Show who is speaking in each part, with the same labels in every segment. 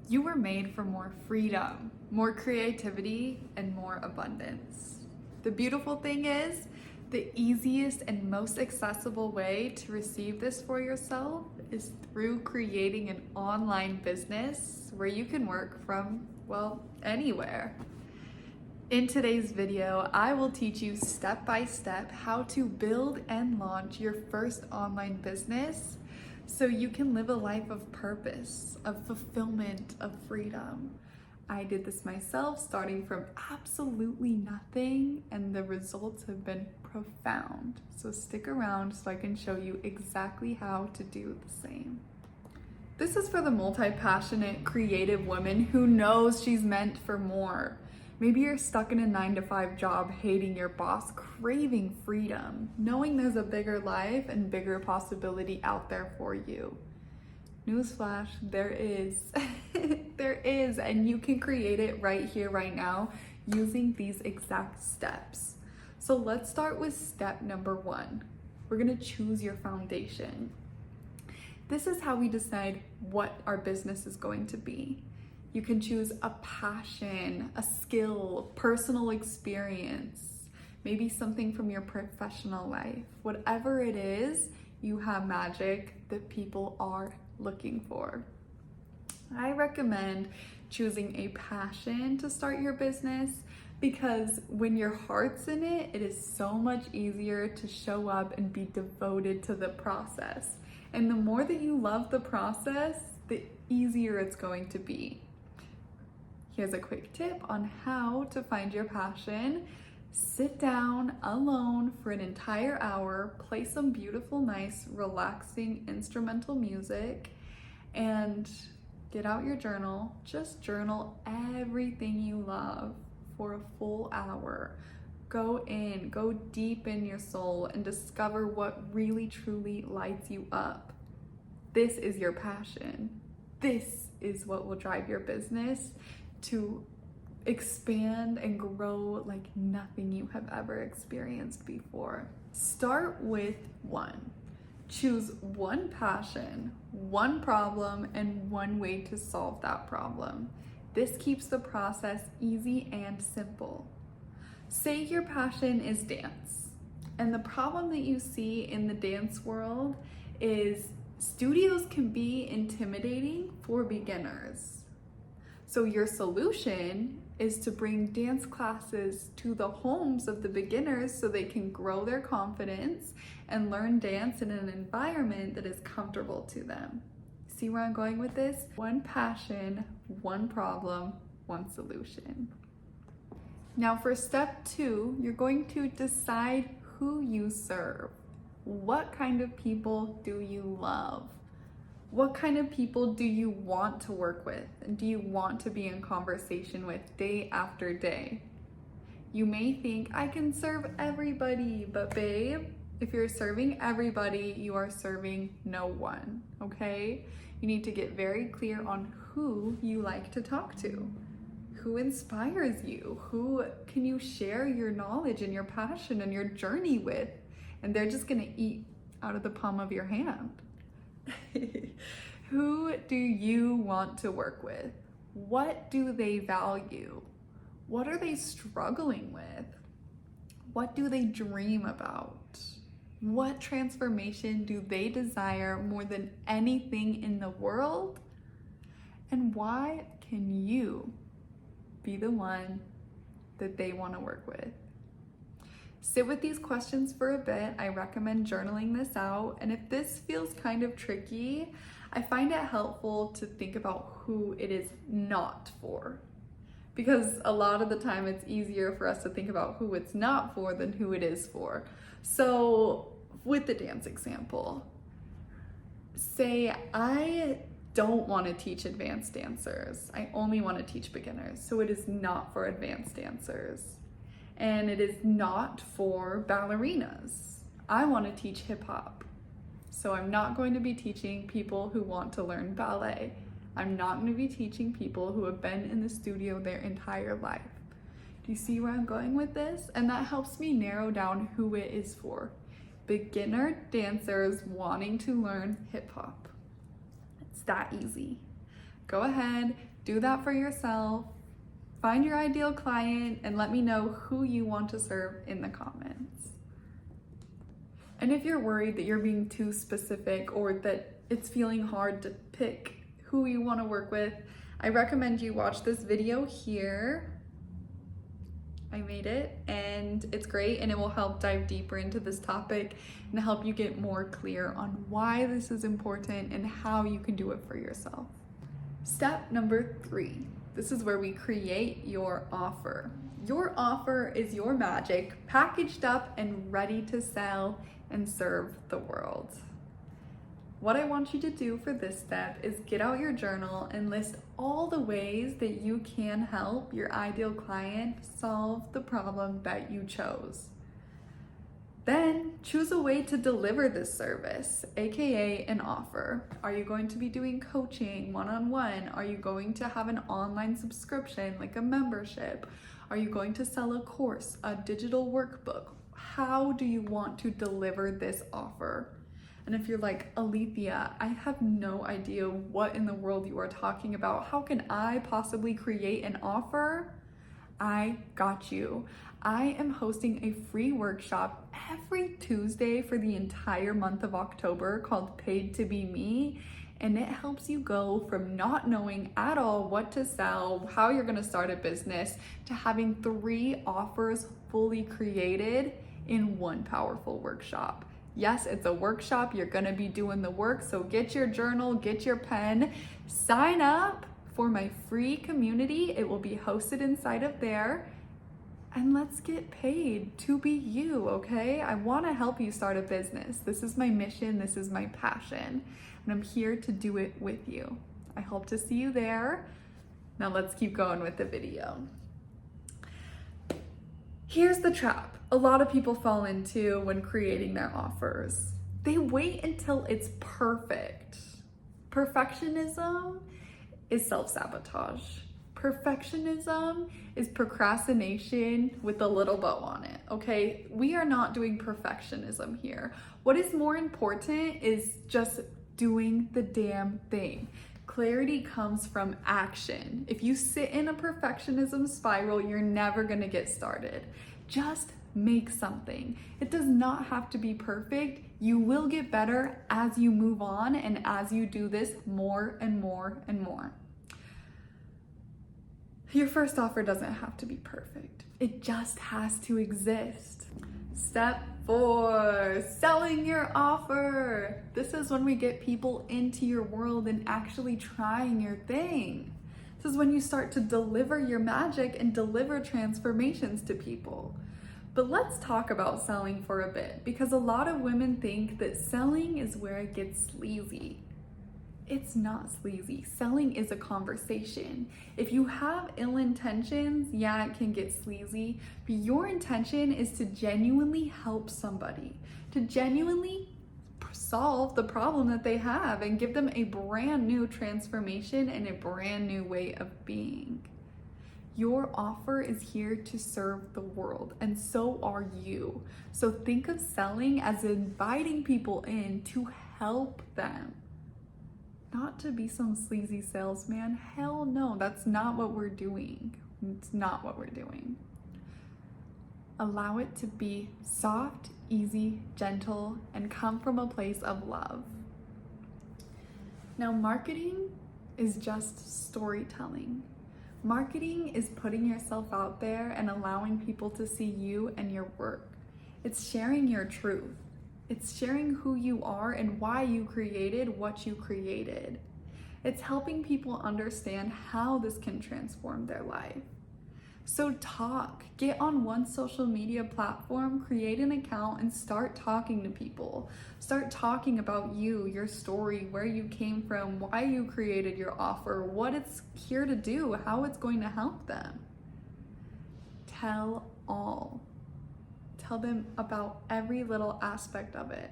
Speaker 1: You were made for more freedom, more creativity, and more abundance. The beautiful thing is, the easiest and most accessible way to receive this for yourself is through creating an online business where you can work from, well, anywhere. In today's video, I will teach you step by step how to build and launch your first online business so you can live a life of purpose, of fulfillment, of freedom. I did this myself, starting from absolutely nothing, and the results have been profound. So stick around so I can show you exactly how to do the same. This is for the multi-passionate, creative woman who knows she's meant for more. Maybe you're stuck in a 9-to-5 job, hating your boss, craving freedom, knowing there's a bigger life and bigger possibility out there for you. Newsflash, there is. There is, and you can create it right here, right now, using these exact steps. So let's start with step number 1. We're gonna choose your foundation. This is how we decide what our business is going to be. You can choose a passion, a skill, personal experience, maybe something from your professional life. Whatever it is, you have magic that people are looking for. I recommend choosing a passion to start your business because when your heart's in it, it is so much easier to show up and be devoted to the process. And the more that you love the process, the easier it's going to be. Here's a quick tip on how to find your passion. Sit down alone for an entire hour, play some beautiful, nice, relaxing instrumental music, and get out your journal. Just journal everything you love for a full hour. Go deep in your soul and discover what really truly lights you up. This is your passion. This is what will drive your business to expand and grow like nothing you have ever experienced before. Start with 1. Choose one passion, one problem, and one way to solve that problem. This keeps the process easy and simple. Say your passion is dance, and the problem that you see in the dance world is studios can be intimidating for beginners. So your solution is to bring dance classes to the homes of the beginners so they can grow their confidence and learn dance in an environment that is comfortable to them. See where I'm going with this? One passion, one problem, one solution. Now for step 2, you're going to decide who you serve. What kind of people do you love? What kind of people do you want to work with? And do you want to be in conversation with day after day? You may think, I can serve everybody, but babe, if you're serving everybody, you are serving no one, okay? You need to get very clear on who you like to talk to. Who inspires you? Who can you share your knowledge and your passion and your journey with? And they're just gonna eat out of the palm of your hand. Who do you want to work with? What do they value? What are they struggling with? What do they dream about? What transformation do they desire more than anything in the world? And why can you be the one that they want to work with? Sit with these questions for a bit. I recommend journaling this out. And if this feels kind of tricky, I find it helpful to think about who it is not for. Because a lot of the time it's easier for us to think about who it's not for than who it is for. So with the dance example, say I don't want to teach advanced dancers. I only want to teach beginners. So it is not for advanced dancers. And it is not for ballerinas. I want to teach hip hop. So I'm not going to be teaching people who want to learn ballet. I'm not going to be teaching people who have been in the studio their entire life. Do you see where I'm going with this? And that helps me narrow down who it is for. Beginner dancers wanting to learn hip hop. It's that easy. Go ahead, Do that for yourself. Find your ideal client and let me know who you want to serve in the comments. And if you're worried that you're being too specific or that it's feeling hard to pick who you want to work with, I recommend you watch this video here. I made it and it's great, and it will help dive deeper into this topic and help you get more clear on why this is important and how you can do it for yourself. Step number 3. This is where we create your offer. Your offer is your magic packaged up and ready to sell and serve the world. What I want you to do for this step is get out your journal and list all the ways that you can help your ideal client solve the problem that you chose. Then choose a way to deliver this service, aka an offer. Are you going to be doing coaching one-on-one? Are you going to have an online subscription like a membership? Are you going to sell a course, a digital workbook? How do you want to deliver this offer? And if you're like, Alethea, I have no idea what in the world you are talking about. How can I possibly create an offer? I got you. I am hosting a free workshop every Tuesday for the entire month of October called Paid to Be Me. And it helps you go from not knowing at all what to sell, how you're gonna start a business, to having 3 offers fully created in one powerful workshop. Yes, it's a workshop. You're gonna be doing the work. So get your journal, get your pen, sign up for my free community. It will be hosted inside of there. And let's get paid to be you, okay? I wanna help you start a business. This is my mission, this is my passion, and I'm here to do it with you. I hope to see you there. Now let's keep going with the video. Here's the trap a lot of people fall into when creating their offers. They wait until it's perfect. Perfectionism is self-sabotage. Perfectionism is procrastination with a little bow on it, okay? We are not doing perfectionism here. What is more important is just doing the damn thing. Clarity comes from action. If you sit in a perfectionism spiral, you're never gonna get started. Just make something. It does not have to be perfect. You will get better as you move on and as you do this more and more and more. Your first offer doesn't have to be perfect. It just has to exist. Step 4, selling your offer. This is when we get people into your world and actually trying your thing. This is when you start to deliver your magic and deliver transformations to people. But let's talk about selling for a bit, because a lot of women think that selling is where it gets sleazy. It's not sleazy. Selling is a conversation. If you have ill intentions, yeah, it can get sleazy, but your intention is to genuinely help somebody, to genuinely solve the problem that they have and give them a brand new transformation and a brand new way of being. Your offer is here to serve the world, and so are you. So think of selling as inviting people in to help them. Not to be some sleazy salesman. Hell no, that's not what we're doing. It's not what we're doing. Allow it to be soft, easy, gentle, and come from a place of love. Now, marketing is just storytelling. Marketing is putting yourself out there and allowing people to see you and your work. It's sharing your truth. It's sharing who you are and why you created what you created. It's helping people understand how this can transform their life. So talk, get on one social media platform, create an account, and start talking to people. Start talking about you, your story, where you came from, why you created your offer, what it's here to do, how it's going to help them. Tell all. Tell them about every little aspect of it.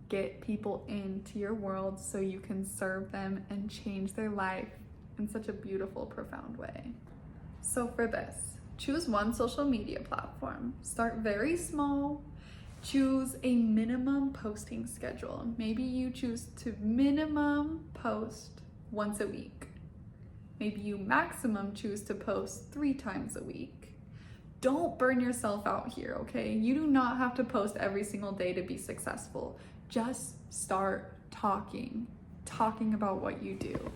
Speaker 1: Get people into your world so you can serve them and change their life in such a beautiful, profound way. So for this, choose one social media platform. Start very small. Choose a minimum posting schedule. Maybe you choose to minimum post once a week. Maybe you maximum choose to post 3 times a week. Don't burn yourself out here, okay? You do not have to post every single day to be successful. Just start talking about what you do,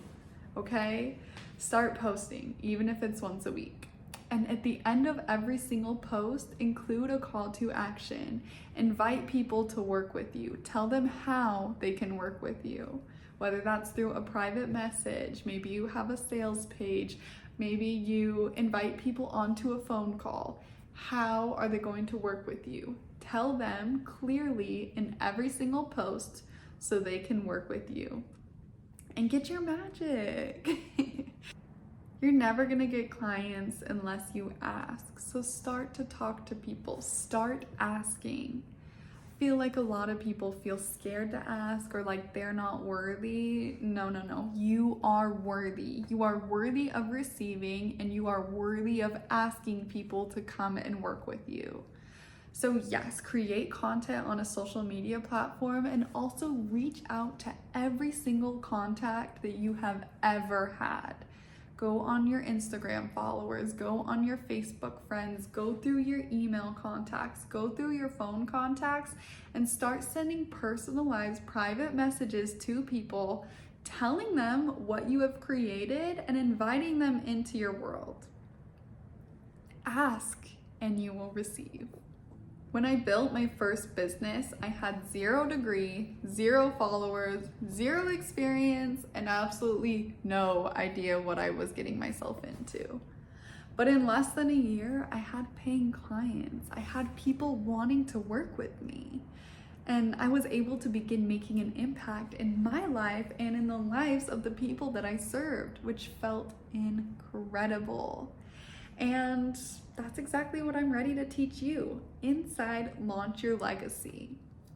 Speaker 1: okay? Start posting, even if it's once a week. And at the end of every single post, include a call to action. Invite people to work with you. Tell them how they can work with you. Whether that's through a private message, maybe you have a sales page, maybe you invite people onto a phone call. How are they going to work with you? Tell them clearly in every single post so they can work with you. And get your magic. You're never gonna get clients unless you ask. So start to talk to people, start asking. I feel like a lot of people feel scared to ask or like they're not worthy. No. You are worthy. You are worthy of receiving, and you are worthy of asking people to come and work with you. So yes, create content on a social media platform and also reach out to every single contact that you have ever had. Go on your Instagram followers, go on your Facebook friends, go through your email contacts, go through your phone contacts, and start sending personalized private messages to people, telling them what you have created and inviting them into your world. Ask and you will receive. When I built my first business, I had 0 degree, 0 followers, 0 experience, and absolutely no idea what I was getting myself into. But in less than a year, I had paying clients. I had people wanting to work with me. And I was able to begin making an impact in my life and in the lives of the people that I served, which felt incredible. And that's exactly what I'm ready to teach you inside Launch Your Legacy.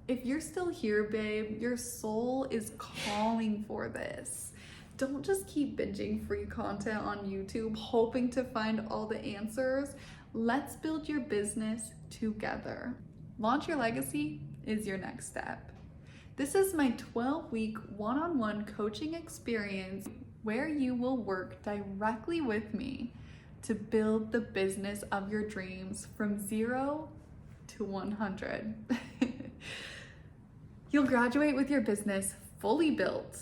Speaker 1: If you're still here, babe, your soul is calling for this. Don't just keep binging free content on YouTube, hoping to find all the answers. Let's build your business together. Launch Your Legacy is your next step. This is my 12-week one-on-one coaching experience where you will work directly with me to build the business of your dreams from 0 to 100. You'll graduate with your business fully built,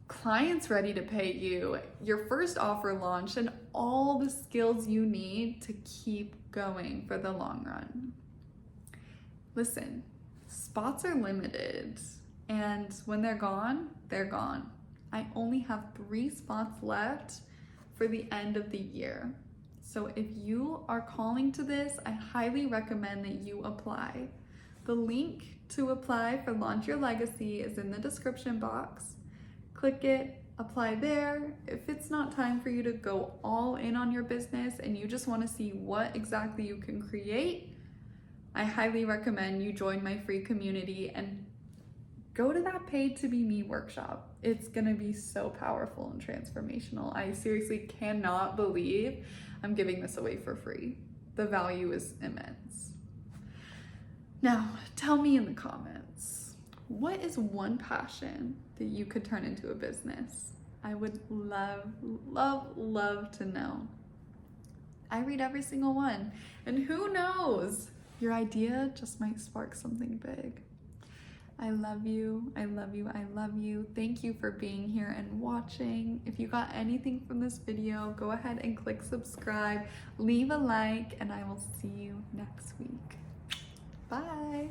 Speaker 1: clients ready to pay you, your first offer launched, and all the skills you need to keep going for the long run. Listen, spots are limited, and when they're gone, they're gone. I only have 3 spots left for the end of the year. So if you are calling to this, I highly recommend that you apply. The link to apply for Launch Your Legacy is in the description box. Click it, apply there. If it's not time for you to go all in on your business and you just want to see what exactly you can create, I highly recommend you join my free community and go to that Paid to Be Me workshop. It's gonna be so powerful and transformational. I seriously cannot believe I'm giving this away for free. The value is immense. Now, tell me in the comments, what is one passion that you could turn into a business? I would love to know. I read every single one, and who knows, your idea just might spark something big. I love you. Thank you for being here and watching. If you got anything from this video, go ahead and click subscribe, leave a like, and I will see you next week. Bye.